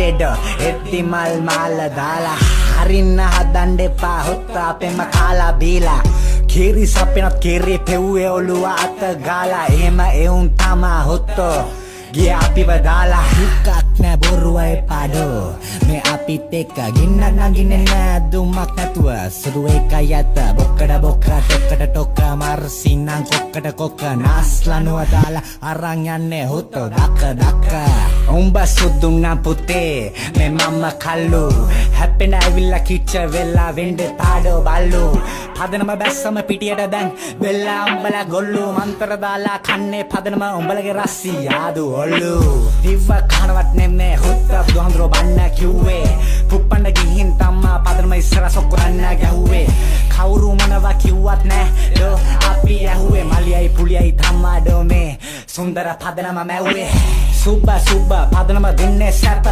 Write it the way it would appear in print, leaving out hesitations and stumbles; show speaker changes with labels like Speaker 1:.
Speaker 1: ලෙඩ එද්දි මල් මාල දාලා හරින්න හදන්න එපා හොත්ත අපෙම කාලා බීලා කිරි සපෙනත් කිරි පෙව්වේ ඔළුව අත ගාලා එහෙම එවුන් තමා හොත්තෝ ගිය අපිව දාලා හික්කක් නෑ බොරුවයි පාඩෝ මේ අපිත් එක්ක ගින්නක් නගින්නේ නෑ දුමක් නැතුව සුදු එකයි ඇත බොක්කඩ බොක්ක ටොක්කට ටොක්ක මර්සින්නම් කොක්කට කොක්ක නාස්ලනුව දාලා අරන් යන්නේ හොත්තෝ දක්ක දක්ක උඹ සුදු නම් පුතේ මේ මම්ම කල්ලු හැපෙන ඇවිල්ලා කිච්ච වෙලා වෙන්නේ පාඩෝ බල්ලු පදනම බැස්සම පිටියට දැන් වෙලා උඹලා ගොල්ලු මන්තර දාලා කන්නේ පදනම උඹලගේ රස්සි යාදු ඔල්ලු දිව කනවත් නෙමේ හොත්ත බුදුහන්දරෝ බන්න කිව්වේ පුප්පන්න ගිහින් තමා පදනම ඉස්සර සොක්කන්න ගැහුවේ කවුරු මොනවා කිව්වත් නෑ දෝ අපි ඇහුවේ මලියයි පුලියයි තමා දෝ මේ සුන්දර පදනම මැව්වේ සුබ්බ පදනම දෙන්නේ සැප